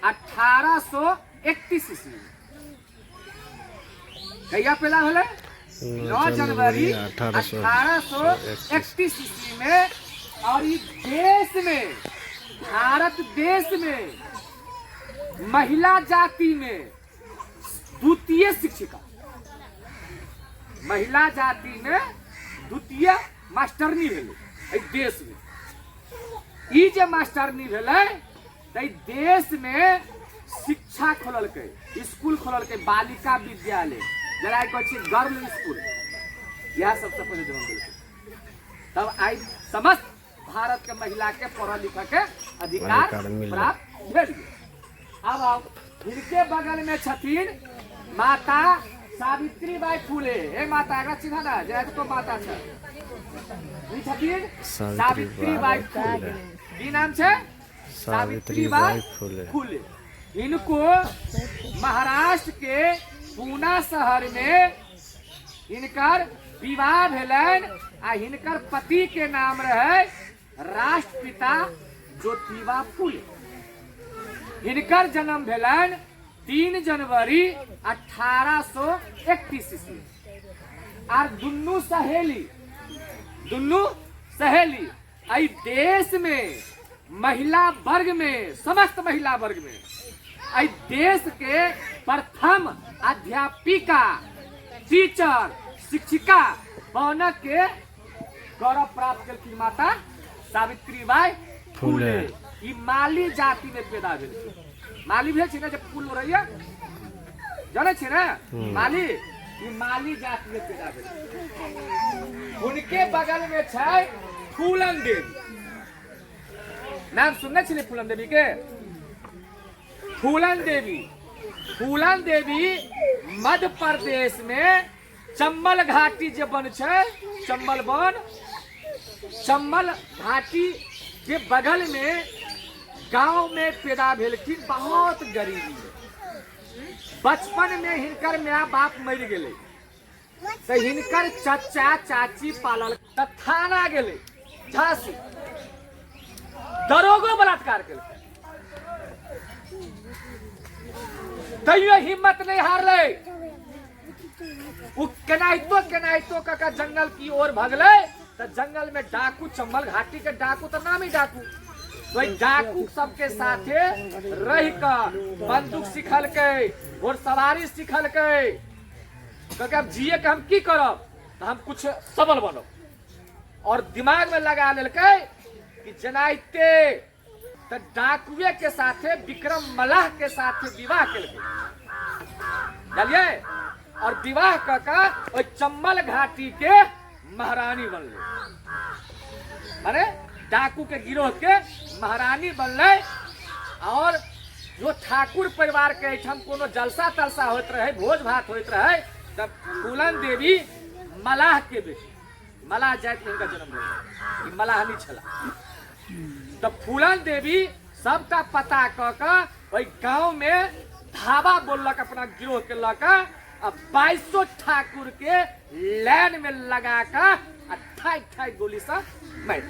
1831 ईस्वी में। कहिया पैदा होले? 9 जनवरी 1831 ईस्वी में। और इस देश में, भारत देश में महिला जाति में द्वितीय शिक्षिका, महिला जाति में द्वितीय मास्टरनी भेले इस देश में। ई जे मास्टरनी भेले त देश में शिक्षा खोलल के, स्कूल खोलल के, बालिका विद्यालय जरा गर्ल स्कूल, यह सबसे पहले जन्म दिल। तब आई समस्त भारत के महिला के पढ़ लिख के अधिकार प्राप्त भेल। अब इनके बगल में छथिन माता सावित्री बाई फूले। हे माता अगर चिन्ह ना जरा तो माता छथिन सावित्री बाई फूले। की नाम छे? सावित्री बाई फूले। इनको महाराष्ट्र के पूना शहर में इनकर विवाह भेलन। आ इनकर पति के नाम रहे राष्ट्रपिता ज्योतिबा फूले। इनकर जन्म भेलन 3 जनवरी 1831 ईस्वी। और दुन्नू सहेली आई देश में महिला वर्ग में, समस्त महिला वर्ग में आई देश के प्रथम अध्यापिका, टीचर, शिक्षिका बन के गौरव प्राप्त करती माता सावित्री बाई फूले। ई माली जाति में पैदा भेल। माली भेल छै ने, जब फूल रही है जाने छे ना माली, ई माली जाति में पैदा भेल। उनके बगल में छै फूलन देवी। नाम सुनने छे फूलन देवी के? फूलन देवी मध्य प्रदेश में चंबल घाटी जे बन छै, चंबल घाटी के बगल में गांव में पैदा भेलखिन। बहुत गरीबी में बचपन में हिनकर माँ बाप मर गेले तो हिनकर चाचा चाची पालल। थाना गेले झांसी, दरोगो बलात्कार केलकै, तैयो हिम्मत नहीं हारले। केनाहितो काका जंगल की ओर भगले। तो जंगल में डाकू, चंबल घाटी के डाकू तो नाम ही डाकू, तो डाकू सबके साथे रह कर बंदूक सिखल के, घोड़सवारी सिखल के। क्योंकि अब जिए के हम की करब, तो हम कुछ सबल बनब। और दिमाग में लगा लेलकै कि जनाइते तो डाकुए के साथे विक्रम मल्लाह के साथे विवाह केलकै, जानिए। और विवाह कका चंबल घाटी के महारानी बनले, माने डाकू के गिरोह के महारानी बनले। और जो ठाकुर परिवार के हम कोनो जलसा तलसा होत रहे, भोज भात होत रहे, तब फूलन देवी मलाह के बेटी, मलाह जाति में इनका जन्म हुआ, मलाहनी छला। तब फूलन देवी सबका पता कऽ वही गांव में धावा बोलक अपना गिरोह के लका। अब 2200 ठाकुर के लाइन में लगा कर 28 गोली से मार।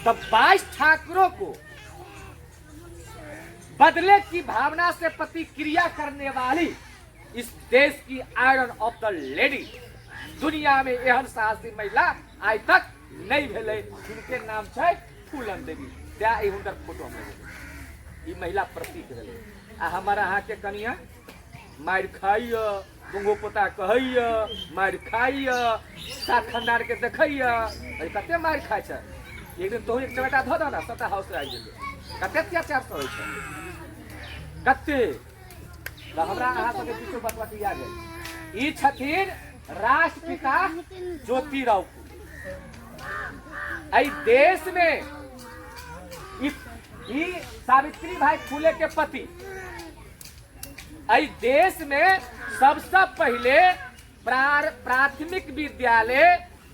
तब 22 ठाकुरों को बदले की भावना से प्रतिक्रिया करने वाली इस देश की आयरन ऑफ द लेडी, दुनिया में एहन साहसी महिला आज तक नहीं भेले, जिनके नाम है फूलन देवी। त्या हुनकर फोटो हम ई महिला प्रतीक भेले। आ हमारा अहाँ के कनिया मार खाइय, बुंगो पोता कहैय, मार खाइय, सात खंडार के देखैय, कते मार खाइ छै। एक दिन तो एक चमेटा धो दो ना, सबटा हाउस आइ गेलै। कते अत्याचार से होइ छै, कते हमरा अहाँ सबके किछो बतवा के याद है। ई छथिन राष्ट्रपिता ज्योतिराव फूले। देश में ई सावित्री बाई फूले के पति देश में सबसे पहले प्राथमिक विद्यालय,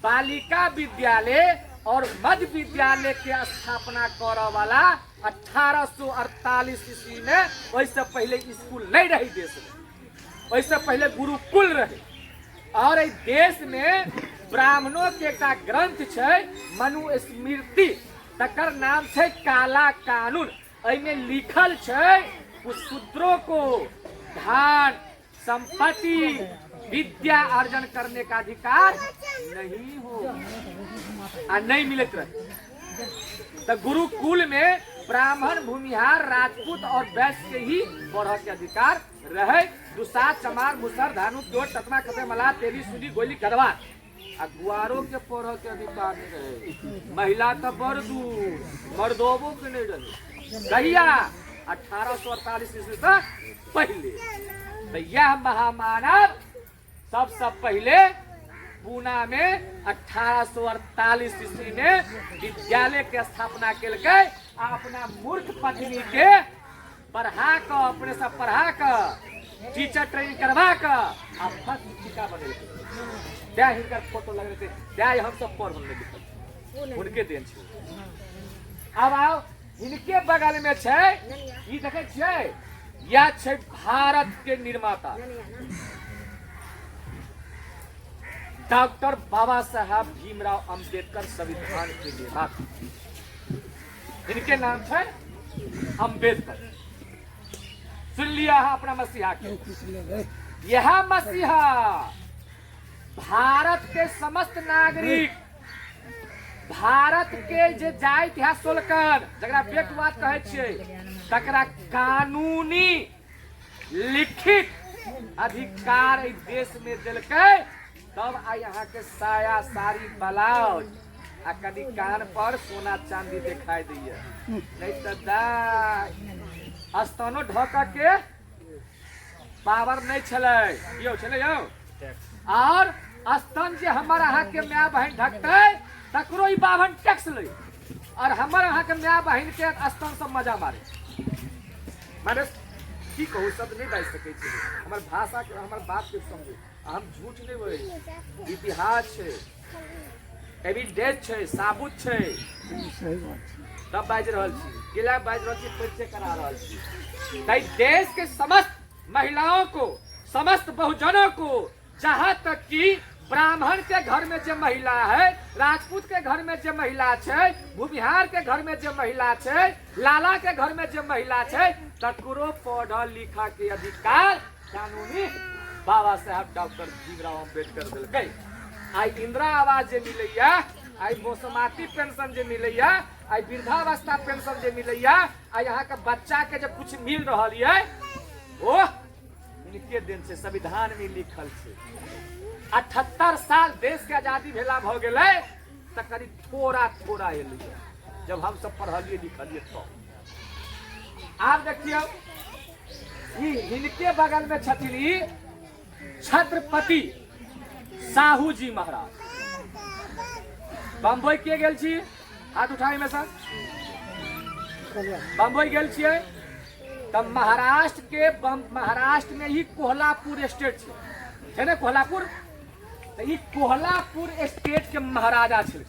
बालिका विद्यालय और मध्य विद्यालय के स्थापना करे वाला 1848 ईस्वी में। वैसे पहले स्कूल नहीं रही देश में, वैसे पहले गुरुकुल रहे। और देश में ब्राह्मणों के एक ग्रंथ है मनुस्मृति, तकर नाम है काला कानून। एमे लिखल छै उस शूद्रों को धन संपत्ति विद्या अर्जन करने का अधिकार नहीं हो आ नहीं मिलत रहे। तो गुरुकुल में ब्राह्मण भूमिहार राजपूत और वैश्य के ही पढ़ के अधिकार रहे। दुसाध चमार मुसर धानु चोट ततमा खते मला तेली सुदी गोली करवा आ गुआरों के पढ़ के अधिकार नहीं रहे। महिला तो बड़ दूर मर्दोबो के नहीं रहे। कहिया 1848 ईस्वी से पहले तो यह महामानव सबसे पहले पूना में 1848 ईस्वी में विद्यालय के स्थापना कल गए। अपना मूर्ख पत्नी के पढ़ा कर अपने से पढ़ा कर टीचर ट्रेनिंग करवा कर फर्स्ट शिक्षिका बने त्या हिनकर फोटो लग रहे थे त्या हम सब पढ़ बनने उनके देन छे। अब आओ इनके बगल में छे ये देखे छे या छे भारत के निर्माता डॉक्टर बाबा साहब भीमराव अंबेडकर संविधान के निर्माता। इनके नाम है अंबेडकर। सुन लिया है अपना मसीहा के। यह मसीहा भारत के समस्त नागरिक भारत के जे जाति है सोलकन जकरा बेटवाद कहे छियै तकरा कानूनी लिखित अधिकार इस देश में दिलकै। तब आ यहाँ के साया साड़ी ब्लाउज आ कभी कान पर सोना चांदी दिखाई दिए नहीं तो स्तनो ढक के पावर नहीं छलै यो छलै यो। और स्तन जे हमर अहाँ के माय बहन ढकतै तकरो ई बाभन टैक्स ले और हमर अहाँ के माय बहन के स्तन से मजा मारे। माने की कहू शब्द नहीं बाजि सकै छी। हमर भाषा के हमर बात के समझू हम झूठ नहीं बोले। इतिहास छे एविडेंस छे साबुत छे तब बाज रहल छी किला बाज रहल छी परिचय करा रहल छी। ताई देश के समस्त महिलाओं को समस्त बहुजनों को जहाँ तक कि ब्राह्मण के घर में जो महिला है राजपूत के घर में जो महिला छे भूमिहार के घर में जो महिला छे लाला के घर में जो महिला छे तकरो पढ़ लिखा के अधिकार कानूनी बाबा साहब डॉक्टर भीमराव अंबेडकर दिलकै। आई इंदिरा आवास जे मिलैया आई मौसमाती पेंशन जे मिलैया आई वृद्धावस्था पेंशन जे मिलैया आई यहाँ के बच्चा के जब कुछ मिल रही है वो इनके दिन से संविधान में लिखल छे। 78 साल देश के आजादी भेला भ गेलै त करीब थोड़ा थोड़ा एलिए जब हम सब पढ़लिए लिखलिए तो। आप देखियो इनके बगल में छथिन छत्रपति साहू जी महाराज। बम्बई के गेल छी हाथ उठाई में सर बम्बई गेल छियै तब महाराष्ट्र में ही कोल्हापुर स्टेट है ना कोल्हापुर तो ये कोल्हापुर स्टेट के महाराजा छे।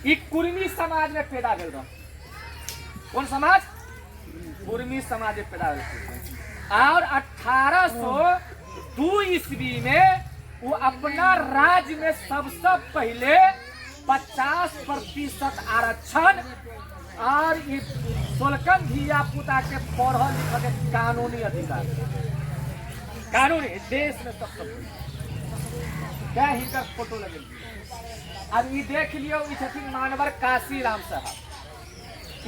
ई कुर्मी समाज में पैदा भेल रह। कौन समाज? कुर्मी समाज में पैदा भेल और 1802 ईस्वी में वो अपना राज्य में सबसे पहले 50% आरक्षण और सोलकन धिया पुता के पढ़ लिख के कानूनी अधिकार कानूनी देश में सबसे क्या हिंकर फोटो लगे। अब ये देख लियो छथिन मानवर काशी राम साहब।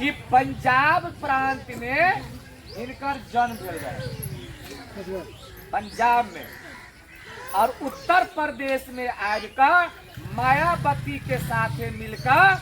ये पंजाब प्रांत में इनकर जन्म भेल रहे पंजाब में और उत्तर प्रदेश में आज का मायावती के साथ मिलकर